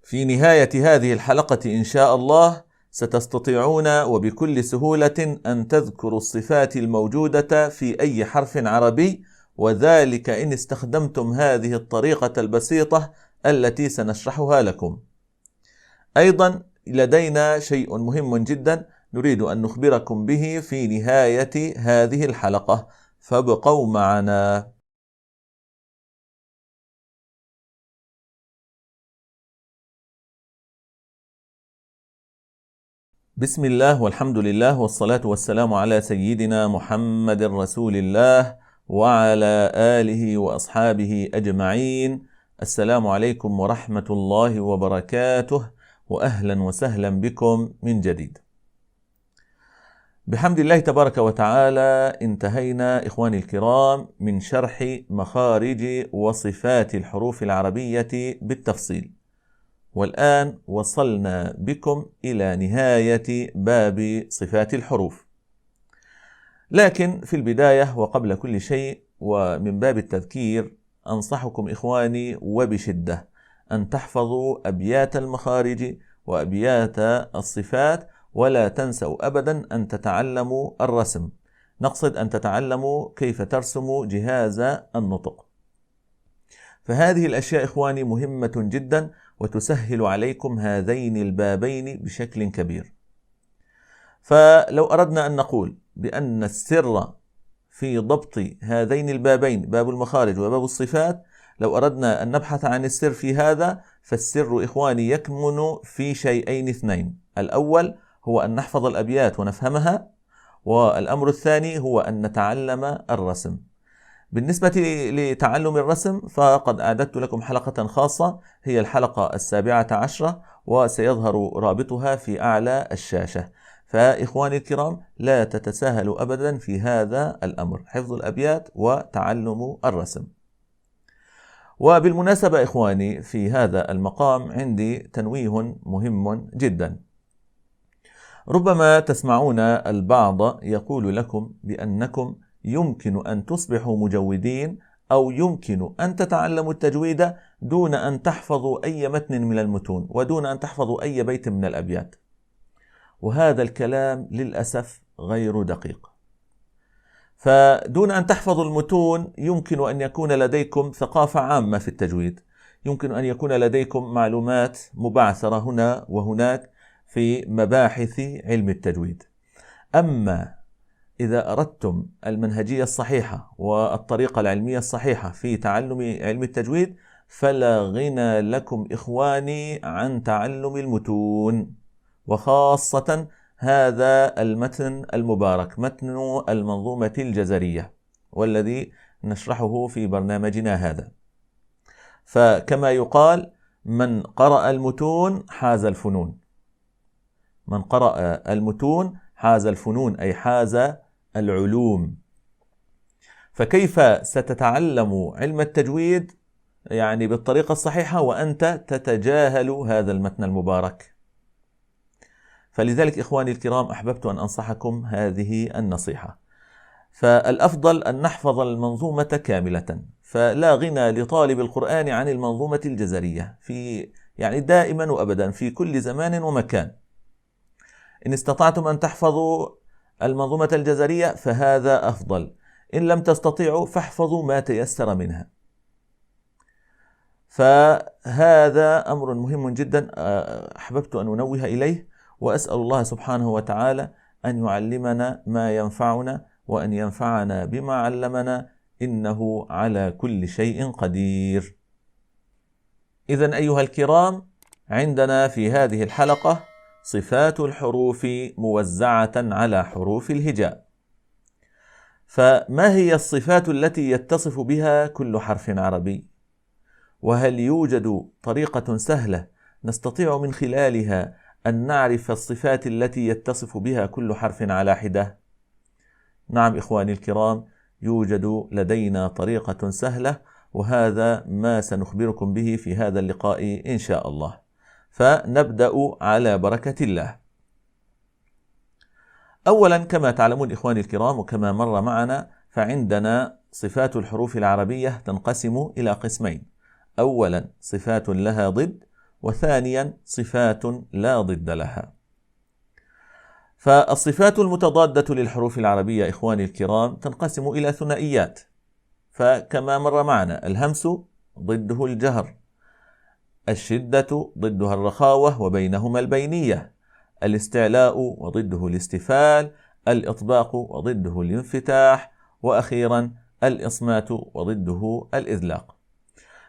في نهاية هذه الحلقة إن شاء الله ستستطيعون وبكل سهولة أن تذكروا الصفات الموجودة في أي حرف عربي، وذلك إن استخدمتم هذه الطريقة البسيطة التي سنشرحها لكم. أيضا لدينا شيء مهم جدا نريد أن نخبركم به في نهاية هذه الحلقة، فابقوا معنا. بسم الله والحمد لله والصلاة والسلام على سيدنا محمد رسول الله وعلى آله وأصحابه أجمعين. السلام عليكم ورحمة الله وبركاته، وأهلا وسهلا بكم من جديد. بحمد الله تبارك وتعالى انتهينا إخواني الكرام من شرح مخارج وصفات الحروف العربية بالتفصيل، والآن وصلنا بكم إلى نهاية باب صفات الحروف. لكن في البداية وقبل كل شيء ومن باب التذكير أنصحكم إخواني وبشدة أن تحفظوا أبيات المخارج وأبيات الصفات، ولا تنسوا أبدا أن تتعلموا الرسم. نقصد أن تتعلموا كيف ترسموا جهاز النطق، فهذه الأشياء إخواني مهمة جدا وتسهل عليكم هذين البابين بشكل كبير. فلو أردنا أن نقول بأن السر في ضبط هذين البابين، باب المخارج وباب الصفات، لو أردنا أن نبحث عن السر في هذا، فالسر إخواني يكمن في شيئين اثنين. الأول هو أن نحفظ الأبيات ونفهمها، والأمر الثاني هو أن نتعلم الرسم. بالنسبة لتعلم الرسم فقد أعددت لكم حلقة خاصة، هي الحلقة 17، وسيظهر رابطها في أعلى الشاشة. فإخواني الكرام لا تتساهلوا أبدا في هذا الأمر، حفظ الأبيات وتعلم الرسم. وبالمناسبة إخواني في هذا المقام عندي تنويه مهم جدا. ربما تسمعون البعض يقول لكم بأنكم يمكن أن تصبحوا مجودين، أو يمكن أن تتعلموا التجويد دون أن تحفظوا أي متن من المتون ودون أن تحفظوا أي بيت من الأبيات. وهذا الكلام للأسف غير دقيق. فدون أن تحفظوا المتون يمكن أن يكون لديكم ثقافة عامة في التجويد، يمكن أن يكون لديكم معلومات مبعثرة هنا وهناك في مباحث علم التجويد. أما إذا أردتم المنهجية الصحيحة والطريقة العلمية الصحيحة في تعلم علم التجويد فلا غنى لكم إخواني عن تعلم المتون، وخاصة هذا المتن المبارك، متن المنظومة الجزرية، والذي نشرحه في برنامجنا هذا. فكما يقال: من قرأ المتون حاز الفنون. من قرأ المتون حاز الفنون، أي حاز العلوم. فكيف ستتعلم علم التجويد يعني بالطريقة الصحيحة وأنت تتجاهل هذا المتن المبارك؟ فلذلك إخواني الكرام أحببت أن أنصحكم هذه النصيحة. فالأفضل أن نحفظ المنظومة كاملة، فلا غنى لطالب القرآن عن المنظومة الجزرية يعني دائما وأبدا في كل زمان ومكان. إن استطعتم أن تحفظوا المنظومة الجزرية فهذا أفضل، إن لم تستطيعوا فاحفظوا ما تيسر منها. فهذا أمر مهم جدا أحببت أن أنوه إليه، وأسأل الله سبحانه وتعالى أن يعلمنا ما ينفعنا وأن ينفعنا بما علمنا، إنه على كل شيء قدير. إذن أيها الكرام، عندنا في هذه الحلقة صفات الحروف موزعة على حروف الهجاء. فما هي الصفات التي يتصف بها كل حرف عربي؟ وهل يوجد طريقة سهلة نستطيع من خلالها أن نعرف الصفات التي يتصف بها كل حرف على حدة؟ نعم إخواني الكرام، يوجد لدينا طريقة سهلة، وهذا ما سنخبركم به في هذا اللقاء إن شاء الله. فنبدأ على بركة الله. أولا كما تعلمون إخواني الكرام وكما مر معنا، فعندنا صفات الحروف العربية تنقسم إلى قسمين: أولا صفات لها ضد، وثانيا صفات لا ضد لها. فالصفات المتضادة للحروف العربية إخواني الكرام تنقسم إلى ثنائيات، فكما مر معنا الهمس ضده الجهر، الشدة ضدها الرخاوة وبينهما البينية، الاستعلاء وضده الاستفال، الإطباق وضده الانفتاح، وأخيرا الإصمات وضده الإذلاق.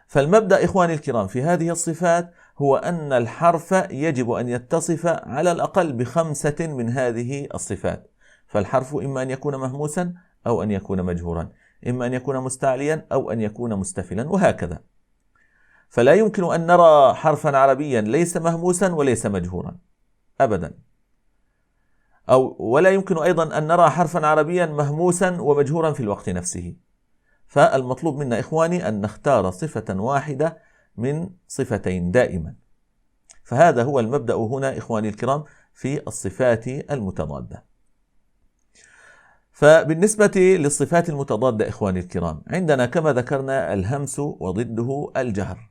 فالمبدأ إخواني الكرام في هذه الصفات هو أن الحرف يجب أن يتصف على الأقل ب5 من هذه الصفات. فالحرف إما أن يكون مهموسا أو أن يكون مجهورا، إما أن يكون مستعليا أو أن يكون مستفلا، وهكذا. فلا يمكن أن نرى حرفا عربيا ليس مهموسا وليس مجهورا أبدا، ولا يمكن أيضا أن نرى حرفا عربيا مهموسا ومجهورا في الوقت نفسه. فالمطلوب منا إخواني أن نختار صفة واحدة من صفتين دائما. فهذا هو المبدأ هنا إخواني الكرام في الصفات المتضادة. فبالنسبة للصفات المتضادة إخواني الكرام عندنا كما ذكرنا الهمس وضده الجهر.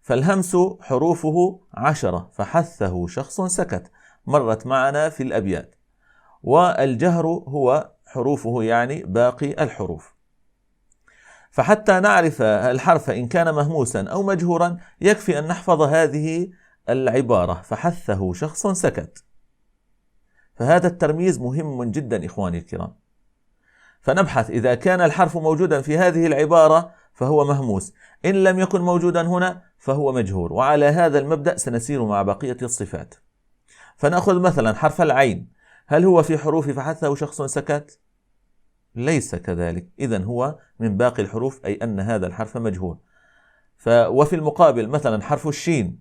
فالهمس حروفه 10 فحثه شخص سكت، مرت معنا في الأبيات. والجهر هو حروفه يعني باقي الحروف. فحتى نعرف الحرف إن كان مهموسا أو مجهورا يكفي أن نحفظ هذه العبارة فحثه شخص سكت. فهذا الترميز مهم جدا إخواني الكرام. فنبحث إذا كان الحرف موجودا في هذه العبارة فهو مهموس، إن لم يكن موجودا هنا فهو مجهور. وعلى هذا المبدأ سنسير مع بقية الصفات. فنأخذ مثلا حرف العين، هل هو في حروف فحثه شخص سكت؟ ليس كذلك، إذن هو من باقي الحروف، أي أن هذا الحرف مجهول. وفي المقابل مثلا حرف الشين،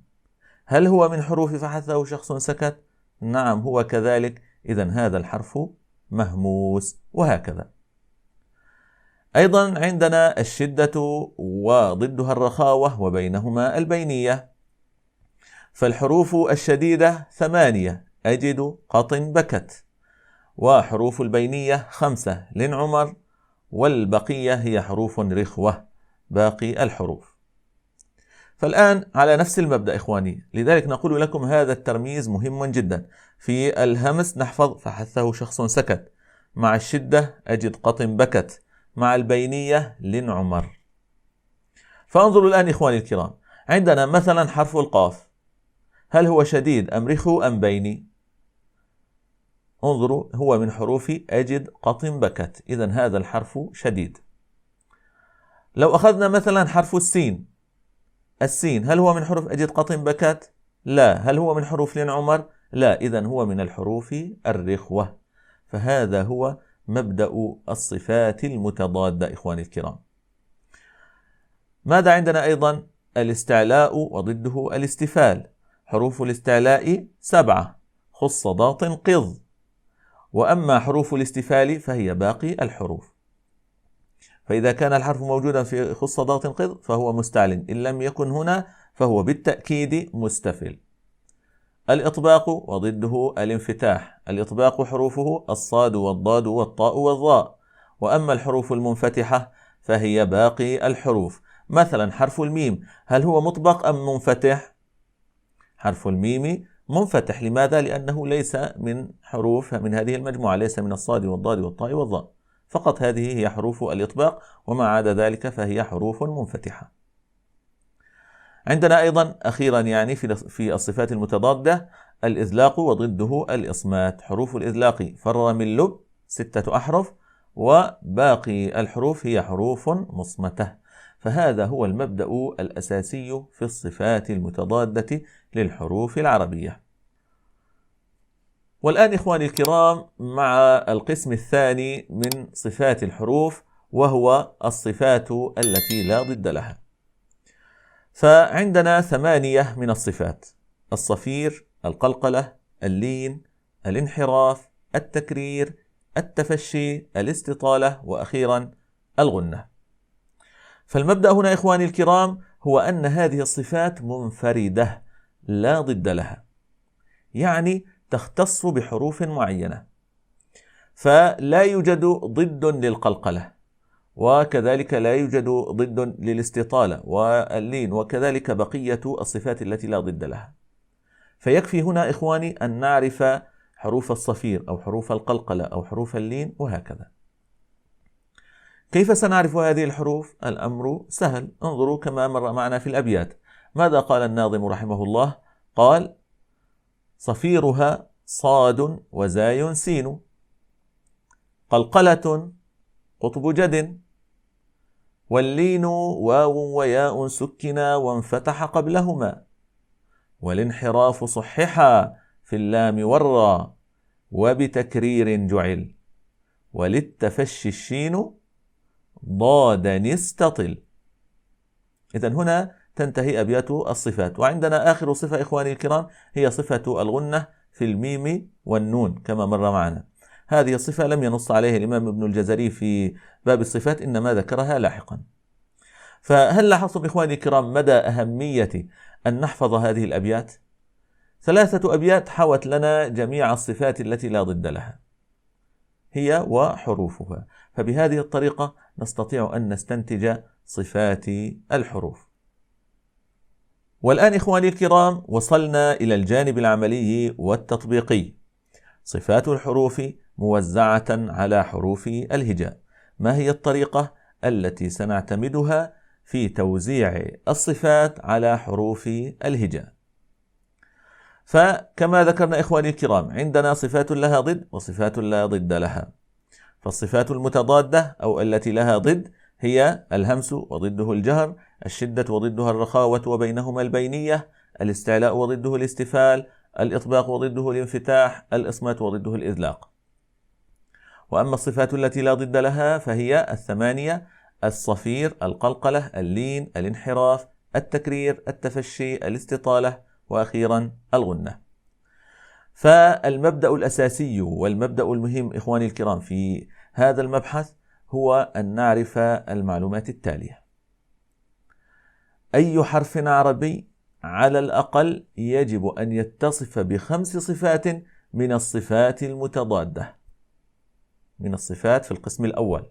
هل هو من حروف فحثه شخص سكت؟ نعم هو كذلك، إذن هذا الحرف مهموس، وهكذا. أيضا عندنا الشدة وضدها الرخاوة وبينهما البينية. فالحروف الشديدة 8، أجد، قط، بكت. وحروف البينية 5، لن، عمر. والبقية هي حروف رخوة، باقي الحروف. فالآن على نفس المبدأ إخواني، لذلك نقول لكم هذا الترميز مهم جدا. في الهمس نحفظ فحثه شخص سكت، مع الشدة أجد، قط، بكت، مع البينية لن، عمر. فانظروا الآن إخواني الكرام، عندنا مثلا حرف القاف، هل هو شديد أم رخو أم بيني؟ انظروا، هو من حروف أجد، قط، بكت، إذن هذا الحرف شديد. لو أخذنا مثلا حرف السين، السين هل هو من حروف أجد، قط، بكت؟ لا. هل هو من حروف لن، عمر؟ لا. إذن هو من الحروف الرخوة. فهذا هو مبدأ الصفات المتضادة إخواني الكرام. ماذا عندنا أيضا؟ الاستعلاء وضده الاستفال. حروف الاستعلاء 7، خص، ضاط، قض. وأما حروف الاستفال فهي باقي الحروف. فإذا كان الحرف موجودا في خص، ضاط، قض فهو مستعل، إن لم يكن هنا فهو بالتأكيد مستفل. الإطباق وضده الانفتاح. الإطباق حروفه الصاد والضاد والطاء والظاء. وأما الحروف المنفتحة فهي باقي الحروف. مثلا حرف الميم، هل هو مطبق أم منفتح؟ حرف الميم منفتح. لماذا؟ لأنه ليس من حروف من هذه المجموعة، ليس من الصاد والضاد والطاء والظاء، فقط هذه هي حروف الإطباق، وما عدا ذلك فهي حروف منفتحة. عندنا أيضا أخيرا يعني في الصفات المتضادة الإذلاق وضده الإصمات. حروف الإذلاق فر من لب 6 أحرف، وباقي الحروف هي حروف مصمتة. فهذا هو المبدأ الأساسي في الصفات المتضادة للحروف العربية. والآن إخواني الكرام مع القسم الثاني من صفات الحروف، وهو الصفات التي لا ضد لها. فعندنا 8 من الصفات: الصفير، القلقلة، اللين، الانحراف، التكرير، التفشي، الاستطالة، وأخيرا الغنة. فالمبدأ هنا إخواني الكرام هو أن هذه الصفات منفردة لا ضد لها، يعني تختص بحروف معينة. فلا يوجد ضد للقلقلة، وكذلك لا يوجد ضد للاستطالة واللين، وكذلك بقية الصفات التي لا ضد لها. فيكفي هنا إخواني أن نعرف حروف الصفير أو حروف القلقلة أو حروف اللين وهكذا. كيف سنعرف هذه الحروف؟ الأمر سهل، انظروا كما مر معنا في الأبيات. ماذا قال الناظم رحمه الله؟ قال: صفيرها صاد وزاي سين، قلقلة قطب جد، واللين واو وياء سكنا وانفتح قبلهما، والانحراف صححا في اللام والراء، وبتكرير جعل، وللتفشي الشين ضاد نستطل. إذن هنا تنتهي أبيات الصفات. وعندنا آخر صفة إخواني الكرام هي صفة الغنة في الميم والنون كما مر معنا. هذه الصفة لم ينص عليها الإمام ابن الجزري في باب الصفات، إنما ذكرها لاحقا. فهل لاحظتم إخواني الكرام مدى أهمية أن نحفظ هذه الأبيات؟ 3 أبيات حوت لنا جميع الصفات التي لا ضد لها هي وحروفها، فبهذه الطريقة نستطيع أن نستنتج صفات الحروف. والآن إخواني الكرام وصلنا إلى الجانب العملي والتطبيقي. صفات الحروف موزعة على حروف الهجاء. ما هي الطريقة التي سنعتمدها في توزيع الصفات على حروف الهجاء؟ فكما ذكرنا إخواني الكرام عندنا صفات لها ضد وصفات لا ضد لها. فالصفات المتضادة أو التي لها ضد هي الهمس وضده الجهر، الشدة وضدها الرخاوة وبينهما البينية، الاستعلاء وضده الاستفال، الإطباق وضده الانفتاح، الإصمات وضده الإذلاق. وأما الصفات التي لا ضد لها فهي 8: الصفير، القلقلة، اللين، الانحراف، التكرير، التفشي، الاستطالة، وأخيرا الغنة. فالمبدأ الأساسي والمبدأ المهم إخواني الكرام في هذا المبحث هو أن نعرف المعلومات التالية. أي حرف عربي على الأقل يجب أن يتصف ب5 صفات من الصفات المتضادة، من الصفات في القسم الأول.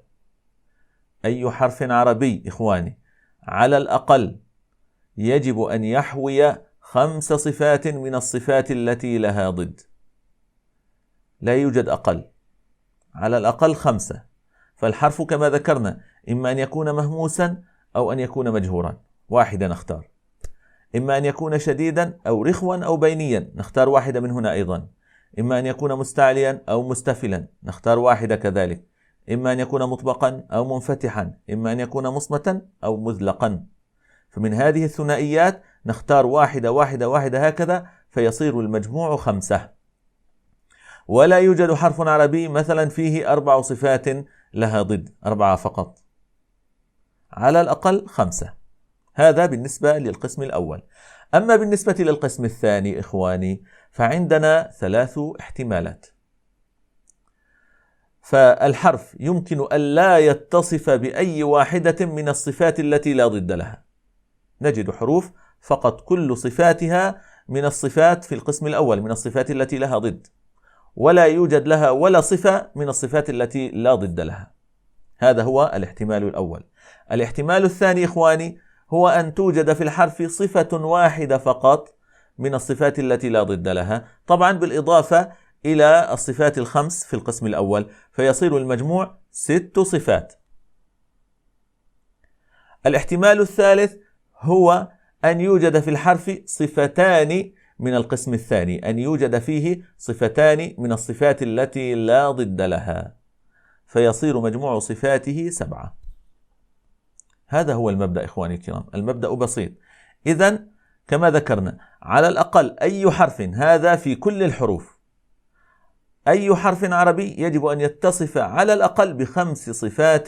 أي حرف عربي إخواني على الأقل يجب أن يحوي 5 صفات من الصفات التي لها ضد، لا يوجد أقل، على الأقل 5. فالحرف كما ذكرنا إما أن يكون مهموسا أو أن يكون مجهورا، واحدة نختار. إما أن يكون شديدا أو رخوا أو بينيا، نختار واحدة من هنا أيضا. إما أن يكون مستعليا أو مستفلا، نختار واحدة كذلك. إما أن يكون مطبقا أو منفتحا، إما أن يكون مصمتا أو مذلقا. فمن هذه الثنائيات نختار واحدة واحدة واحدة هكذا، فيصير المجموع 5. ولا يوجد حرف عربي مثلا فيه 4 صفات لها ضد، 4 فقط، على الأقل 5. هذا بالنسبة للقسم الأول. أما بالنسبة للقسم الثاني إخواني فعندنا 3 احتمالات. فالحرف يمكن أن لا يتصف بأي واحدة من الصفات التي لا ضد لها. نجد حروف فقط كل صفاتها من الصفات في القسم الأول، من الصفات التي لها ضد، ولا يوجد لها ولا صفة من الصفات التي لا ضد لها. هذا هو الاحتمال الأول. الاحتمال الثاني إخواني هو أن توجد في الحرف صفة واحدة فقط من الصفات التي لا ضد لها، طبعا بالإضافة إلى الصفات ال5 في القسم الأول، فيصير المجموع 6 صفات. الاحتمال الثالث هو أن يوجد في الحرف صفتان من القسم الثاني، أن يوجد فيه صفتان من الصفات التي لا ضد لها، فيصير مجموع صفاته 7. هذا هو المبدأ إخواني الكرام، المبدأ بسيط. إذن كما ذكرنا على الأقل أي حرف، هذا في كل الحروف، أي حرف عربي يجب أن يتصف على الأقل ب5 صفات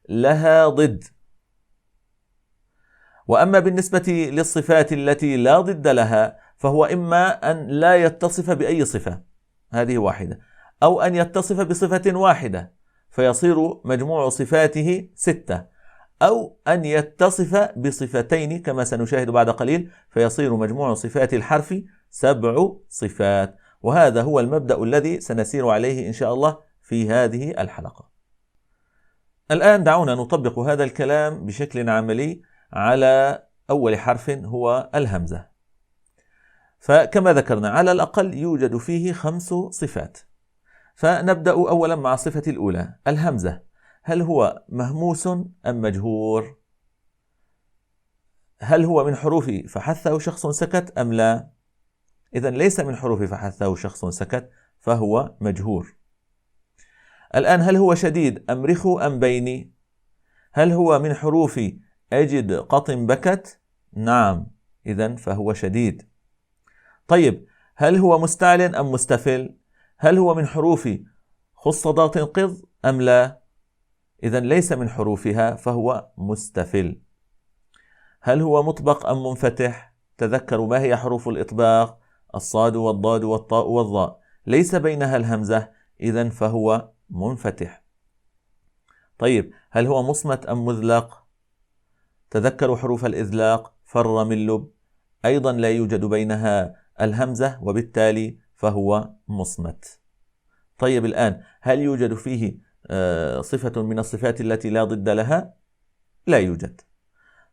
لها ضد. وأما بالنسبة للصفات التي لا ضد لها فهو إما أن لا يتصف بأي صفة، هذه واحدة، أو أن يتصف بصفة واحدة فيصير مجموع صفاته 6، أو أن يتصف بصفتين كما سنشاهد بعد قليل فيصير مجموع صفات الحرف 7 صفات. وهذا هو المبدأ الذي سنسير عليه إن شاء الله في هذه الحلقة. الآن دعونا نطبق هذا الكلام بشكل عملي على أول حرف هو الهمزة. فكما ذكرنا على الأقل يوجد فيه 5 صفات. فنبدأ أولا مع الصفة الأولى الهمزة. هل هو مهموس أم مجهور؟ هل هو من حروف فحثه شخص سكت أم لا؟ إذن ليس من حروف فحثه شخص سكت فهو مجهور. الآن هل هو شديد أم رخو أم بيني؟ هل هو من حروف أجد قط بكت؟ نعم، إذن فهو شديد. طيب هل هو مستعل أم مستفل؟ هل هو من حروف خص ضاد قض أم لا؟ إذن ليس من حروفها فهو مستفل. هل هو مطبق أم منفتح؟ تذكروا ما هي حروف الإطباق؟ الصاد والضاد والطاء والظاء، ليس بينها الهمزة، إذن فهو منفتح. طيب هل هو مصمت أم مذلق؟ تذكروا حروف الإذلاق، فر من لب، أيضا لا يوجد بينها الهمزة وبالتالي فهو مصمت. طيب الآن هل يوجد فيه صفة من الصفات التي لا ضد لها؟ لا يوجد.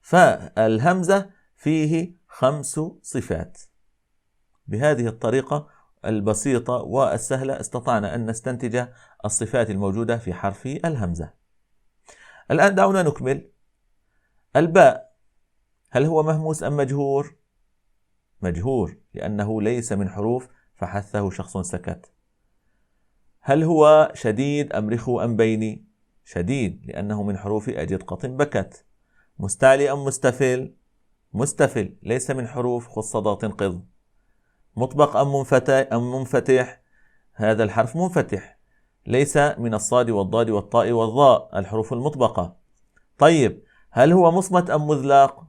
فالهمزة فيه 5 صفات. بهذه الطريقة البسيطة والسهلة استطعنا أن نستنتج الصفات الموجودة في حرف الهمزة. الآن دعونا نكمل. الباء هل هو مهموس أم مجهور؟ مجهور لأنه ليس من حروف فحثه شخص سكت. هل هو شديد أم رخو أم بيني؟ شديد لأنه من حروف أجد قط بكت. مستعلي أم مستفل؟ مستفل ليس من حروف خص ضاد قض. مطبق أم منفتح؟ هذا الحرف منفتح، ليس من الصاد والضاد والطاء والظاء الحروف المطبقة. طيب هل هو مصمت أم مذلق؟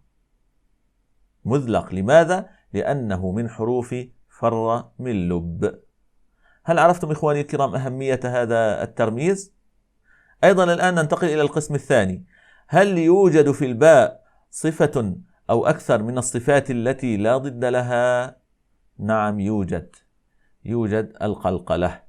مذلق، لماذا؟ لأنه من حروف فر من لب. هل عرفتم إخواني الكرام أهمية هذا الترميز؟ أيضا الآن ننتقل إلى القسم الثاني. هل يوجد في الباء صفة أو أكثر من الصفات التي لا ضد لها؟ نعم يوجد القلقلة.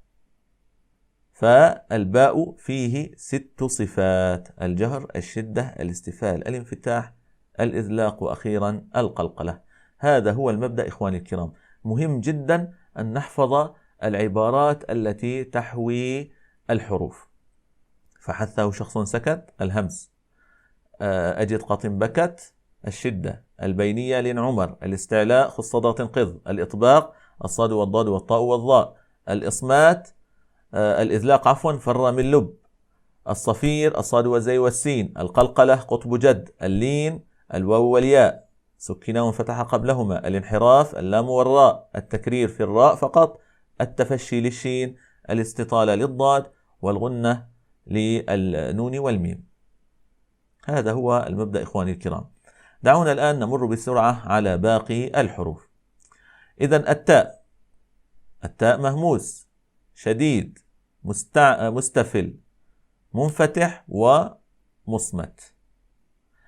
فالباء فيه 6 صفات: الجهر، الشدة، الاستفال، الانفتاح، الإذلاق، وأخيرا القلقلة. هذا هو المبدأ إخواني الكرام. مهم جدا أن نحفظ العبارات التي تحوي الحروف. فحثه شخص سكت، الهمس. أجد قط بكت، الشدة. البينية لين عمر، الاستعلاء خص ضاد قض. الإطباق الصاد والضاد والطاء والظاء. الإصمات الإذلاق فر من لب. الصفير الصاد والزي والسين. القلقلة قطب جد. اللين الواو والياء سكنا وانفتح قبلهما. الانحراف اللام والراء. التكرير في الراء فقط. التفشي للشين. الاستطالة للضاد، والغنة للنون والميم. هذا هو المبدأ إخواني الكرام. دعونا الآن نمر بسرعة على باقي الحروف. إذن التاء مهموس، شديد، مستفل، منفتح، ومصمت.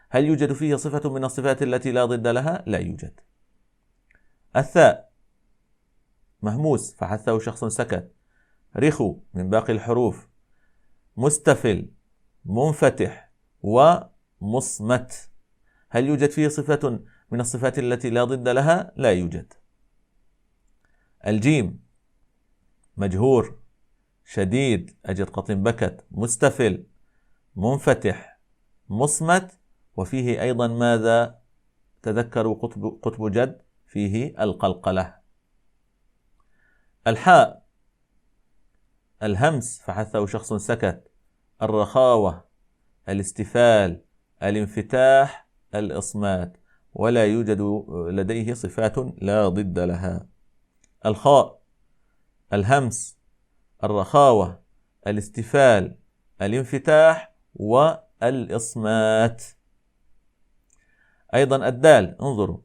هل يوجد فيه صفة من الصفات التي لا ضد لها؟ لا يوجد. الثاء مهموس فحثه شخص سكت، رخو من باقي الحروف، مستفل، منفتح، ومصمت. هل يوجد فيه صفة من الصفات التي لا ضد لها؟ لا يوجد. الجيم مجهور، شديد، أجد قط بكت، مستفل، منفتح، مصمت، وفيه أيضا ماذا؟ تذكروا قطب جد، فيه القلقلة. الحاء الهمس فحثه شخص سكت، الرخاوة، الاستفال، الانفتاح، الإصمات، ولا يوجد لديه صفات لا ضد لها. الخاء الهمس، الرخاوة، الاستفال، الانفتاح، والإصمات. أيضا الدال انظروا،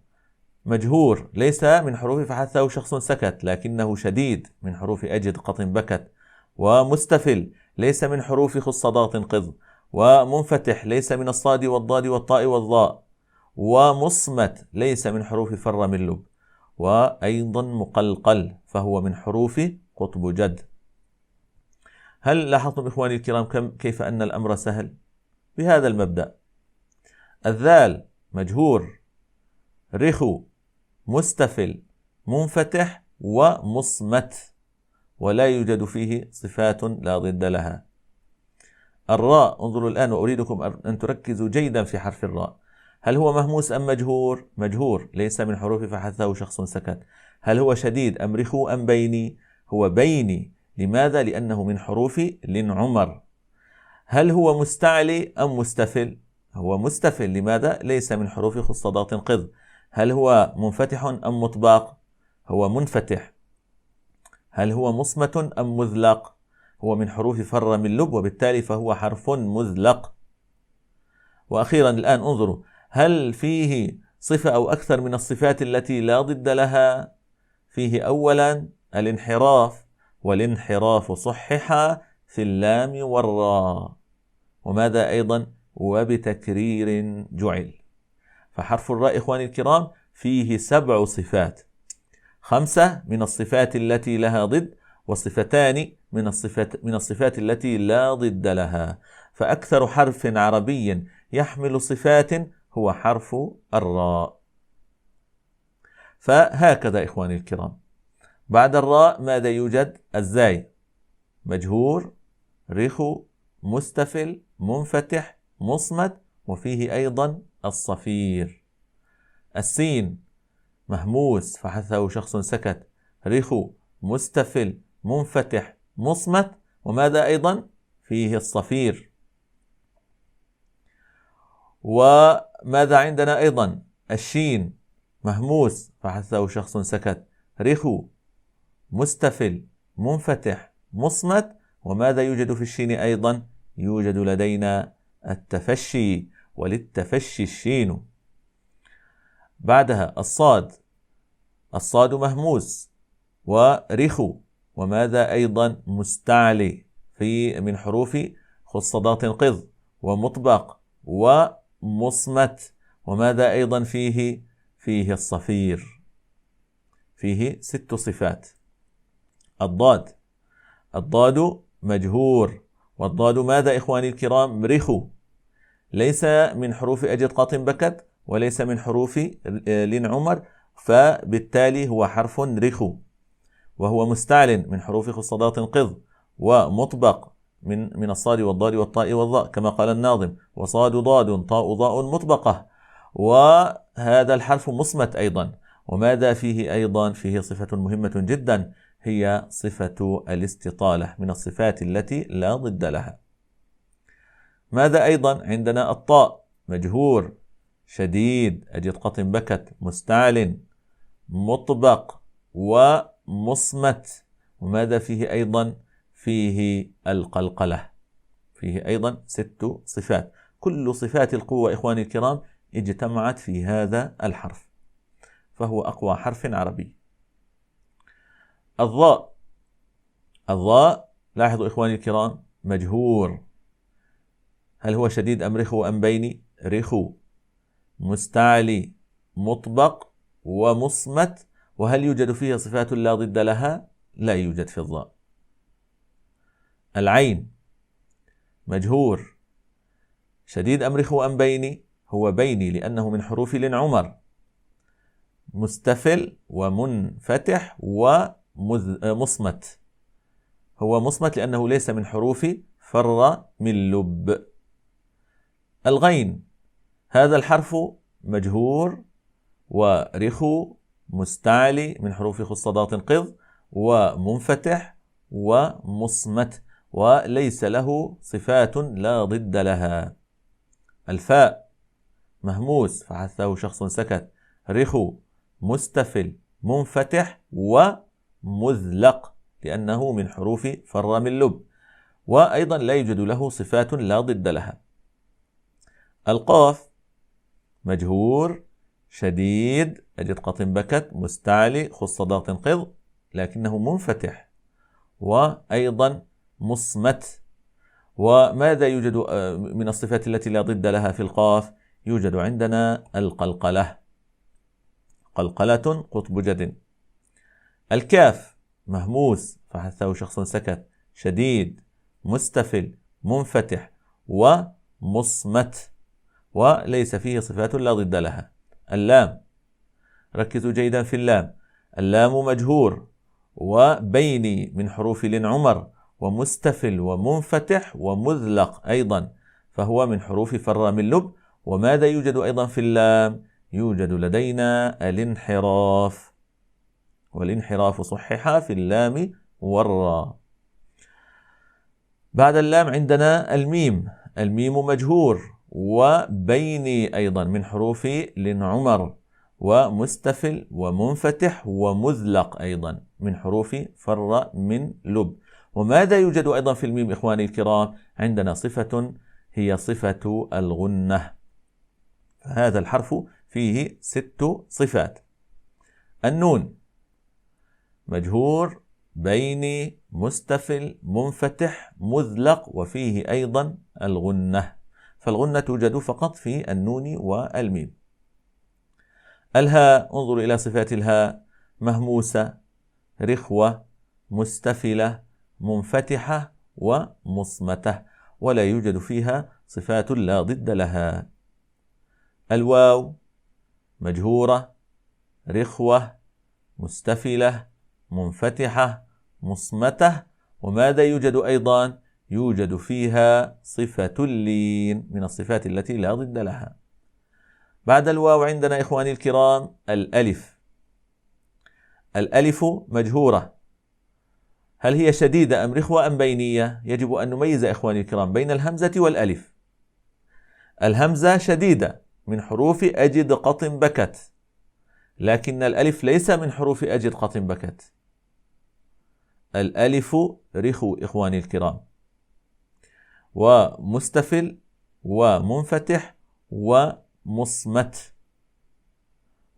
مجهور ليس من حروف فحثه شخص سكت لكنه شديد من حروف أجد قط بكت، ومستفل ليس من حروف خص ضاد قض، ومنفتح ليس من الصاد والضاد والطاء والظاء، ومصمت ليس من حروف فر من لب، وأيضا مقلقل فهو من حروف قطب جد. هل لاحظتم إخواني الكرام كيف أن الأمر سهل؟ بهذا المبدأ. الذال مجهور، رخو، مستفل، منفتح، ومصمت، ولا يوجد فيه صفات لا ضد لها. الراء، انظروا الآن وأريدكم أن تركزوا جيدا في حرف الراء. هل هو مهموس أم مجهور؟ مجهور، ليس من حروف فحثه شخص سكت. هل هو شديد أم رخو أم بيني؟ هو بيني. لماذا؟ لأنه من حروف لنعمر. هل هو مستعلي أم مستفل؟ هو مستفل. لماذا؟ ليس من حروف خصدات قض. هل هو منفتح أم مطباق؟ هو منفتح. هل هو مصمت أم مذلق؟ هو من حروف فر من لب، وبالتالي فهو حرف مذلق. وأخيرا الآن انظروا، هل فيه صفة أو أكثر من الصفات التي لا ضد لها؟ فيه أولا الانحراف، والانحراف صحح في اللام والراء. وماذا أيضا؟ وبتكرير جعل. فحرف الراء إخواني الكرام فيه 7 صفات، 5 من الصفات التي لها ضد، وصفتان من الصفات التي لا ضد لها. فأكثر حرف عربي يحمل صفات هو حرف الراء. فهكذا إخواني الكرام. بعد الراء ماذا يوجد؟ الزاي مجهور، رخو، مستفل، منفتح، مصمت، وفيه أيضا الصفير. السين مهموس فحثه شخص سكت، رخو، مستفل، منفتح، مصمت، وماذا أيضا؟ فيه الصفير. وماذا عندنا أيضا؟ الشين مهموس فحثه شخص سكت، رخو، مستفل، منفتح، مصمت، وماذا يوجد في الشين أيضا؟ يوجد لدينا التفشي، وللتفشي الشين. بعدها الصاد، الصاد مهموس ورخو، وماذا أيضا؟ مستعلي، في من حروف خصدات قض، ومطبق، ومصمت، وماذا أيضا فيه؟ فيه الصفير. فيه 6 صفات. الضاد، الضاد مجهور، والضاد ماذا إخواني الكرام؟ رخو، ليس من حروف أجد قاط بكت، وليس من حروف لين عمر، فبالتالي هو حرف رخو. وهو مستعل من حروف خصدات قض، ومطبق من الصاد والضاد والطاء والظاء، كما قال الناظم: وصاد ضاد طاء ضاء مطبقة. وهذا الحرف مصمت أيضا. وماذا فيه أيضا؟ فيه صفة مهمة جدا، هي صفة الاستطالة، من الصفات التي لا ضد لها. ماذا أيضا عندنا؟ الطاء مجهور، شديد، أجد قط بكت، مستعل، مطبق، ومصمت. وماذا فيه أيضا؟ فيه القلقلة. فيه أيضا 6 صفات. كل صفات القوة إخواني الكرام اجتمعت في هذا الحرف، فهو أقوى حرف عربي. الضاء، الضاء لاحظوا إخواني الكرام مجهور. هل هو شديد أم رخو أم بيني؟ رخو، مستعلي، مطبق، ومصمت. وهل يوجد فيها صفات لا ضد لها؟ لا يوجد في الضاء. العين مجهور، شديد أم رخو أم بيني؟ هو بيني، لأنه من حروف لين عمر، مستفل ومنفتح ومصمت. هو مصمت لأنه ليس من حروف فر من لب. الغين، هذا الحرف مجهور ورخو، مستعلي، من حروف خصدات قض، ومنفتح، ومصمت، وليس له صفات لا ضد لها. الفاء مهموس فحثه شخص سكت، رخو، مستفل، منفتح، ومذلق، لأنه من حروف فر من لب، وأيضا لا يوجد له صفات لا ضد لها. القاف مجهور، شديد، أجد قط بكت، مستعلي، خصدات قض، لكنه منفتح، وأيضا مصمت. وماذا يوجد من الصفات التي لا ضد لها في القاف؟ يوجد عندنا القلقلة، قلقلة قطب جد. الكاف مهموس فحثه شخص سكت، شديد، مستفل، منفتح، ومصمت، وليس فيه صفات لا ضد لها. اللام، ركزوا جيدا في اللام، اللام مجهور وبيني من حروف لن عمر ومستفل ومنفتح ومذلق أيضا، فهو من حروف فر من لب. وماذا يوجد أيضا في اللام؟ يوجد لدينا الانحراف، والانحراف صحح في اللام والراء. بعد اللام عندنا الميم، الميم مجهور وبيني أيضا من حروف لن عمر ومستفل ومنفتح ومذلق أيضا من حروف فر من لب. وماذا يوجد أيضا في الميم إخواني الكرام؟ عندنا صفة هي صفة الغنة. هذا الحرف فيه 6 صفات. النون مجهور بيني مستفل منفتح مذلق وفيه أيضا الغنة، فالغنة توجد فقط في النون والميم. الهاء، انظر إلى صفات الهاء، مهموسة رخوة مستفلة منفتحة ومصمتة، ولا يوجد فيها صفات لا ضد لها. الواو مجهورة رخوة مستفلة منفتحة مصمتة، وماذا يوجد أيضا؟ يوجد فيها صفة اللين من الصفات التي لا ضد لها. بعد الواو عندنا إخواني الكرام الألف. الألف مجهورة، هل هي شديدة أم رخوة أم بينية؟ يجب أن نميز إخواني الكرام بين الهمزة والألف. الهمزة شديدة من حروف أجد قط بكت، لكن الألف ليس من حروف أجد قط بكت. الألف رخو إخواني الكرام، ومستفل ومنفتح ومصمت،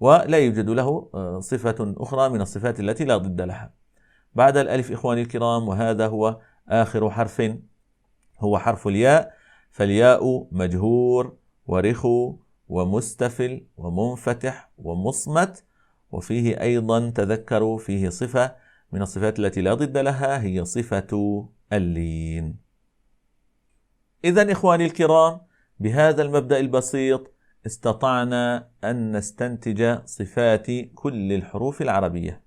ولا يوجد له صفة أخرى من الصفات التي لا ضد لها. بعد الألف إخواني الكرام، وهذا هو آخر حرف، هو حرف الياء. فالياء مجهور ورخو ومستفل ومنفتح ومصمت، وفيه أيضا تذكروا فيه صفة من الصفات التي لا ضد لها، هي صفة اللين. إذن إخواني الكرام، بهذا المبدأ البسيط استطعنا أن نستنتج صفات كل الحروف العربية.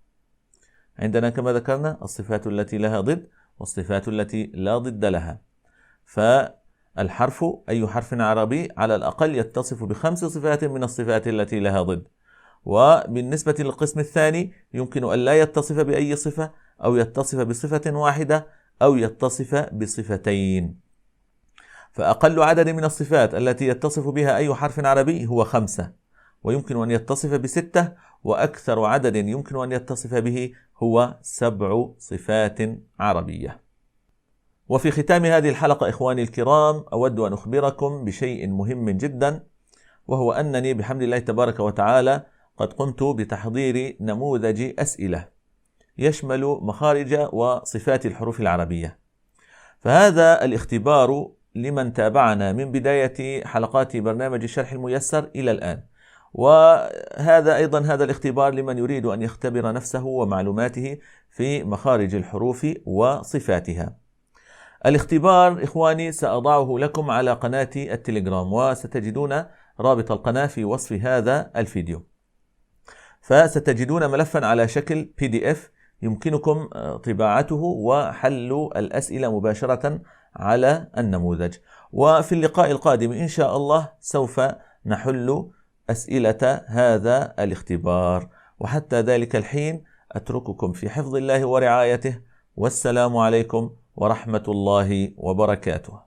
عندنا كما ذكرنا الصفات التي لها ضد والصفات التي لا ضد لها. فالحرف أي حرف عربي على الأقل يتصف ب5 صفات من الصفات التي لها ضد. وبالنسبة للقسم الثاني يمكن أن لا يتصف بأي صفة، أو يتصف بصفة واحدة، أو يتصف بصفتين. فأقل عدد من الصفات التي يتصف بها أي حرف عربي هو 5، ويمكن أن يتصف ب6، وأكثر عدد يمكن أن يتصف به هو 7 صفات عربية. وفي ختام هذه الحلقة إخواني الكرام، أود أن أخبركم بشيء مهم جدا، وهو أنني بحمد الله تبارك وتعالى قد قمت بتحضير نموذج أسئلة يشمل مخارج وصفات الحروف العربية. فهذا الاختبار لمن تابعنا من بداية حلقات برنامج الشرح الميسر إلى الآن، وهذا أيضا هذا الاختبار لمن يريد أن يختبر نفسه ومعلوماته في مخارج الحروف وصفاتها. الاختبار إخواني سأضعه لكم على قناة التليجرام، وستجدون رابط القناة في وصف هذا الفيديو. فستجدون ملفا على شكل PDF يمكنكم طباعته وحل الأسئلة مباشرة على النموذج. وفي اللقاء القادم إن شاء الله سوف نحل أسئلة هذا الاختبار، وحتى ذلك الحين أترككم في حفظ الله ورعايته، والسلام عليكم ورحمة الله وبركاته.